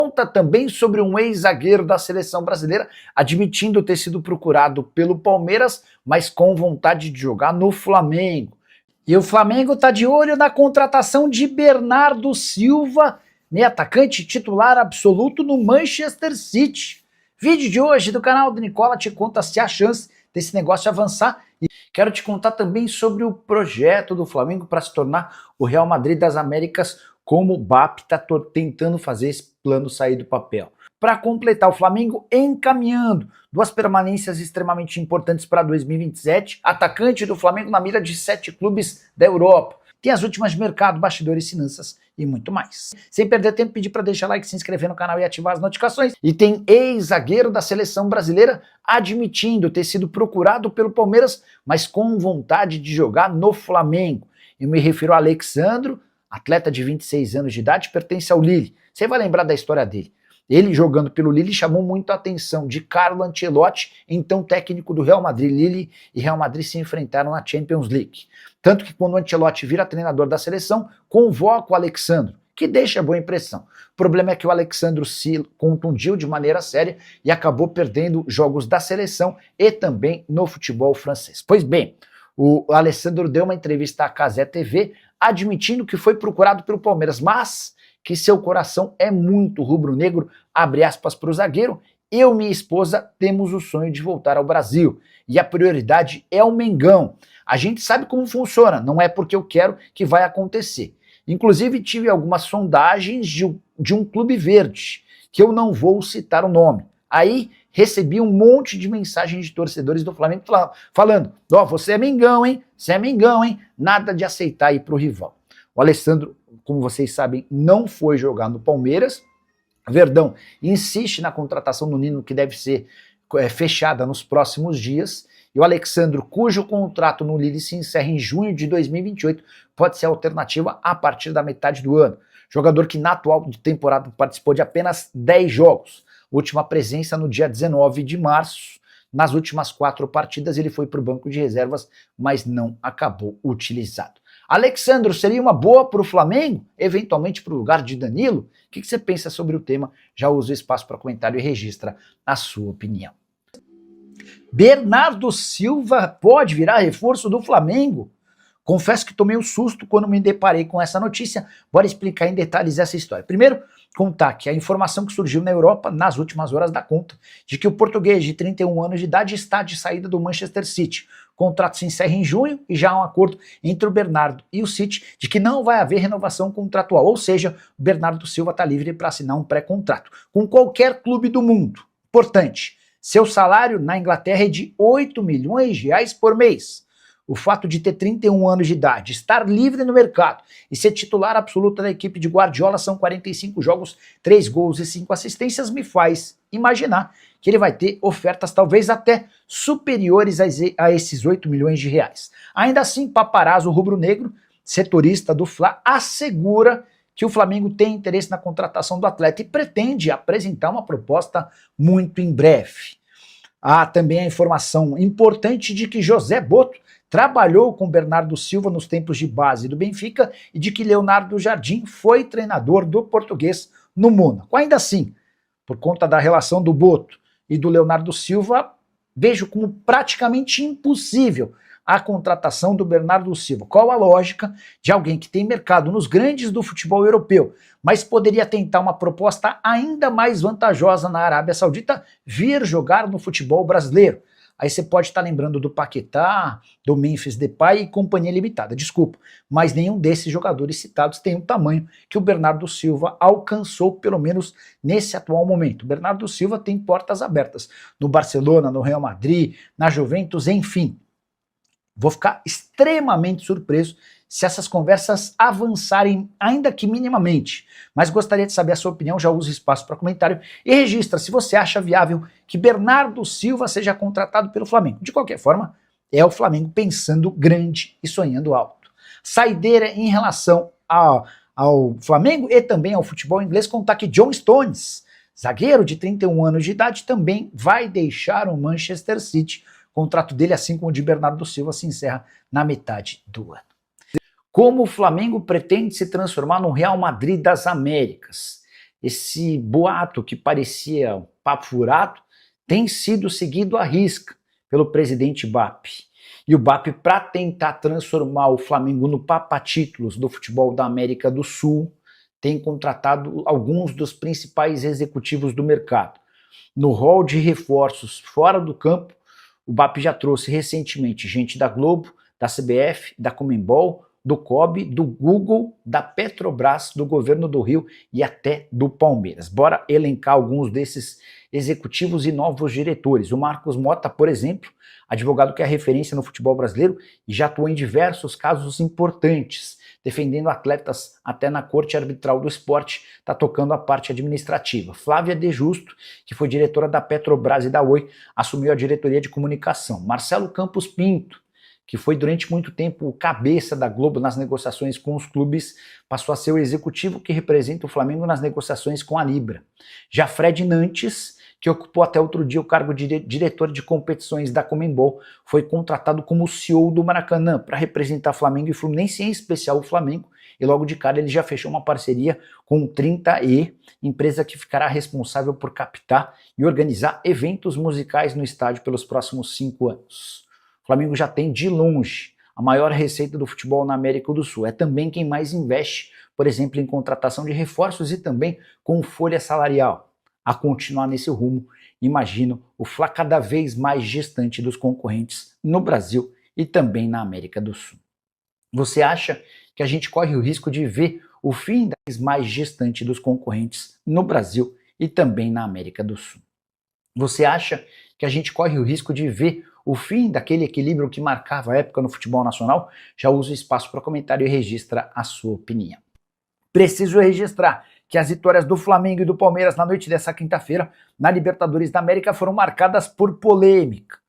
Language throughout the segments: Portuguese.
Conta também sobre um ex-zagueiro da seleção brasileira admitindo ter sido procurado pelo Palmeiras, mas com vontade de jogar no Flamengo. E o Flamengo está de olho na contratação de Bernardo Silva, meio atacante titular absoluto no Manchester City. Vídeo de hoje do canal do Nicola te conta se há chance desse negócio avançar. E quero te contar também sobre o projeto do Flamengo para se tornar o Real Madrid das Américas, como o BAP está tentando fazer esse plano sair do papel. Para completar, o Flamengo encaminhando duas permanências extremamente importantes para 2027, atacante do Flamengo na mira de 7 clubes da Europa. Tem as últimas de mercado, bastidores, finanças e muito mais. Sem perder tempo, pedir para deixar like, se inscrever no canal e ativar as notificações. E tem ex-zagueiro da seleção brasileira admitindo ter sido procurado pelo Palmeiras, mas com vontade de jogar no Flamengo. Eu me refiro a Alexandro, atleta de 26 anos de idade, pertence ao Lille. Você vai lembrar da história dele. Ele jogando pelo Lille chamou muito a atenção de Carlo Ancelotti, então técnico do Real Madrid. Lille e Real Madrid se enfrentaram na Champions League. Tanto que quando o Ancelotti vira treinador da seleção, convoca o Alexandro, que deixa boa impressão. O problema é que o Alexandro se contundiu de maneira séria e acabou perdendo jogos da seleção e também no futebol francês. Pois bem, o Alessandro deu uma entrevista à Cazé TV admitindo que foi procurado pelo Palmeiras, mas que seu coração é muito rubro-negro, abre aspas para o zagueiro. Eu e minha esposa temos o sonho de voltar ao Brasil e a prioridade é o Mengão. A gente sabe como funciona, não é porque eu quero que vai acontecer. Inclusive tive algumas sondagens de um clube verde, que eu não vou citar o nome. Aí recebi um monte de mensagens de torcedores do Flamengo falando: ó, você é Mengão, hein? Você é Mengão, hein? Nada de aceitar ir pro rival. O Alessandro, como vocês sabem, não foi jogar no Palmeiras. Verdão insiste na contratação do Nino, que deve ser fechada nos próximos dias. E o Alexandro, cujo contrato no Lille se encerra em junho de 2028, pode ser a alternativa a partir da metade do ano. Jogador que na atual temporada participou de apenas 10 jogos. Última presença no dia 19 de março. Nas últimas 4 partidas ele foi para o banco de reservas, mas não acabou utilizado. Alexandro seria uma boa para o Flamengo? Eventualmente para o lugar de Danilo? O que você pensa sobre o tema? Já usa o espaço para comentário e registra a sua opinião. Bernardo Silva pode virar reforço do Flamengo? Confesso que tomei um susto quando me deparei com essa notícia. Bora explicar em detalhes essa história. Primeiro, contar que a informação que surgiu na Europa nas últimas horas dá conta de que o português de 31 anos de idade está de saída do Manchester City. O contrato se encerra em junho e já há um acordo entre o Bernardo e o City de que não vai haver renovação contratual, ou seja, o Bernardo Silva está livre para assinar um pré-contrato com qualquer clube do mundo. Importante, seu salário na Inglaterra é de 8 milhões de reais por mês. O fato de ter 31 anos de idade, estar livre no mercado e ser titular absoluto da equipe de Guardiola, são 45 jogos, 3 gols e 5 assistências, me faz imaginar que ele vai ter ofertas talvez até superiores a esses 8 milhões de reais. Ainda assim, Paparazzo rubro-negro, setorista do Fla, assegura que o Flamengo tem interesse na contratação do atleta e pretende apresentar uma proposta muito em breve. Há também a informação importante de que José Boto trabalhou com Bernardo Silva nos tempos de base do Benfica e de que Leonardo Jardim foi treinador do português no Mônaco. Ainda assim, por conta da relação do Boto e do Leonardo Silva, vejo como praticamente impossível a contratação do Bernardo Silva. Qual a lógica de alguém que tem mercado nos grandes do futebol europeu, mas poderia tentar uma proposta ainda mais vantajosa na Arábia Saudita, vir jogar no futebol brasileiro? Aí você pode estar lembrando do Paquetá, do Memphis Depay e companhia limitada. Desculpa, mas nenhum desses jogadores citados tem o tamanho que o Bernardo Silva alcançou, pelo menos nesse atual momento. O Bernardo Silva tem portas abertas no Barcelona, no Real Madrid, na Juventus, enfim. Vou ficar extremamente surpreso se essas conversas avançarem, ainda que minimamente. Mas gostaria de saber a sua opinião, já usa espaço para comentário e registra se você acha viável que Bernardo Silva seja contratado pelo Flamengo. De qualquer forma, é o Flamengo pensando grande e sonhando alto. Saideira em relação ao Flamengo e também ao futebol inglês, contar que John Stones, zagueiro de 31 anos de idade, também vai deixar o Manchester City. O contrato dele, assim como o de Bernardo Silva, se encerra na metade do ano. Como o Flamengo pretende se transformar no Real Madrid das Américas? esse boato que parecia um papo furado tem sido seguido à risca pelo presidente BAP. E o BAP, para tentar transformar o Flamengo no papa-títulos do futebol da América do Sul, tem contratado alguns dos principais executivos do mercado. No rol de reforços fora do campo, o BAP já trouxe recentemente gente da Globo, da CBF, da Conmebol, do COB, do Google, da Petrobras, do governo do Rio e até do Palmeiras. Bora elencar alguns desses executivos e novos diretores. O Marcos Mota, por exemplo, advogado que é referência no futebol brasileiro e já atuou em diversos casos importantes, defendendo atletas até na Corte Arbitral do Esporte, está tocando a parte administrativa. Flávia De Justo, que foi diretora da Petrobras e da Oi, assumiu a diretoria de comunicação. Marcelo Campos Pinto, que foi durante muito tempo o cabeça da Globo nas negociações com os clubes, passou a ser o executivo que representa o Flamengo nas negociações com a Libra. Já Fred Nantes, que ocupou até outro dia o cargo de diretor de competições da Conmebol, foi contratado como CEO do Maracanã para representar Flamengo e Fluminense, em especial o Flamengo, e logo de cara ele já fechou uma parceria com o 30E, empresa que ficará responsável por captar e organizar eventos musicais no estádio pelos próximos 5 anos. O Flamengo já tem, de longe, a maior receita do futebol na América do Sul. É também quem mais investe, por exemplo, em contratação de reforços e também com folha salarial. A continuar nesse rumo, imagino o Fla cada vez mais distante dos concorrentes no Brasil e também na América do Sul. Você acha que a gente corre o risco de ver o fim da vez mais distante dos concorrentes no Brasil e também na América do Sul? Você acha que a gente corre o risco de ver o fim daquele equilíbrio que marcava a época no futebol nacional? Já usa o espaço para comentário e registra a sua opinião. Preciso registrar que as vitórias do Flamengo e do Palmeiras na noite dessa quinta-feira na Libertadores da América foram marcadas por polêmica.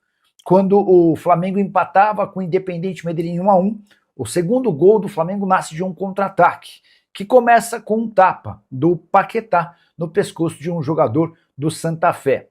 Quando o Flamengo empatava com o Independiente Medellín 1-1, o segundo gol do Flamengo nasce de um contra-ataque, que começa com um tapa do Paquetá no pescoço de um jogador do Santa Fé.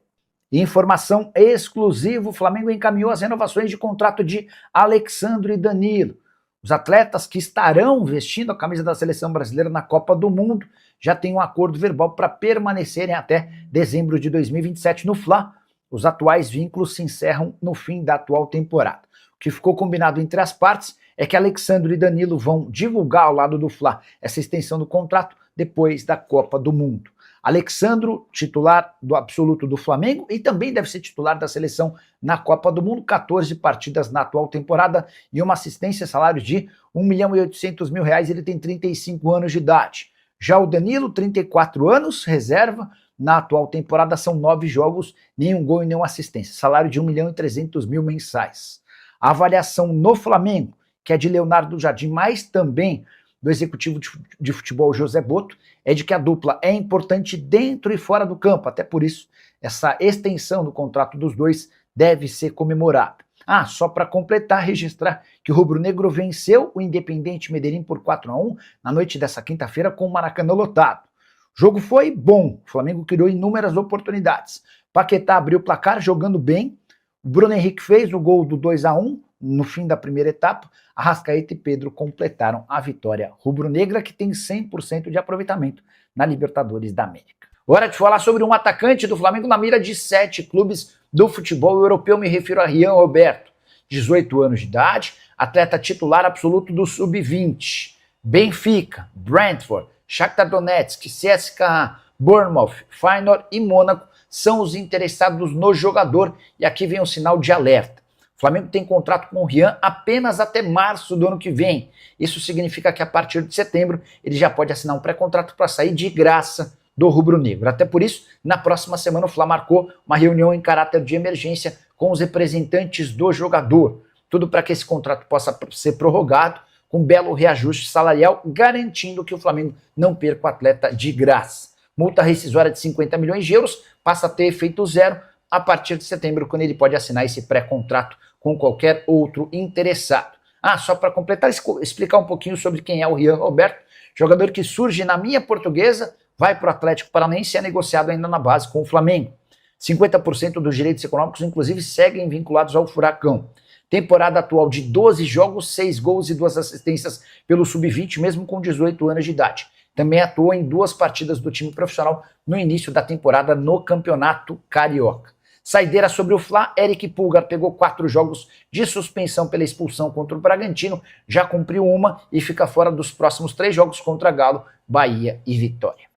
Informação exclusiva, o Flamengo encaminhou as renovações de contrato de Alexandro e Danilo. Os atletas que estarão vestindo a camisa da seleção brasileira na Copa do Mundo já têm um acordo verbal para permanecerem até dezembro de 2027 no Fla. Os atuais vínculos se encerram no fim da atual temporada. O que ficou combinado entre as partes é que Alexandro e Danilo vão divulgar ao lado do Fla essa extensão do contrato depois da Copa do Mundo. Alexandro, titular do absoluto do Flamengo e também deve ser titular da seleção na Copa do Mundo, 14 partidas na atual temporada e uma assistência, salário de R$1.800.000, ele tem 35 anos de idade. Já o Danilo, 34 anos, reserva, na atual temporada são 9 jogos, nenhum gol e nenhuma assistência, salário de R$1.300.000 mensais. A avaliação no Flamengo, que é de Leonardo Jardim, mas também do executivo de futebol José Boto, é de que a dupla é importante dentro e fora do campo, até por isso essa extensão do contrato dos dois deve ser comemorada. Só para completar, registrar que o rubro-negro venceu o Independiente Medellín por 4-1 na noite dessa quinta-feira com o Maracanã lotado. O jogo foi bom, o Flamengo criou inúmeras oportunidades. Paquetá abriu o placar jogando bem, o Bruno Henrique fez o gol do 2-1 no fim da primeira etapa, Arrascaeta e Pedro completaram a vitória rubro-negra, que tem 100% de aproveitamento na Libertadores da América. Hora de falar sobre um atacante do Flamengo na mira de 7 clubes do futebol europeu, me refiro a Rian Roberto, 18 anos de idade, atleta titular absoluto do Sub-20. Benfica, Brentford, Shakhtar Donetsk, CSKA, Bournemouth, Feyenoord e Mônaco são os interessados no jogador, e aqui vem um sinal de alerta. O Flamengo tem contrato com o Rian apenas até março do ano que vem. Isso significa que a partir de setembro ele já pode assinar um pré-contrato para sair de graça do rubro-negro. Até por isso, na próxima semana o Fla marcou uma reunião em caráter de emergência com os representantes do jogador. Tudo para que esse contrato possa ser prorrogado com um belo reajuste salarial, garantindo que o Flamengo não perca o atleta de graça. Multa rescisória de 50 milhões de euros passa a ter efeito zero a partir de setembro, quando ele pode assinar esse pré-contrato com qualquer outro interessado. Só para completar, explicar um pouquinho sobre quem é o Rian Roberto, jogador que surge na minha Portuguesa, vai para o Atlético Paranaense e é negociado ainda na base com o Flamengo. 50% dos direitos econômicos, inclusive, seguem vinculados ao Furacão. Temporada atual de 12 jogos, 6 gols e 2 assistências pelo Sub-20, mesmo com 18 anos de idade. também atuou em 2 partidas do time profissional no início da temporada no Campeonato Carioca. Saideira sobre o Fla, Eric Pulgar pegou 4 jogos de suspensão pela expulsão contra o Bragantino, já cumpriu uma e fica fora dos próximos 3 jogos contra Galo, Bahia e Vitória.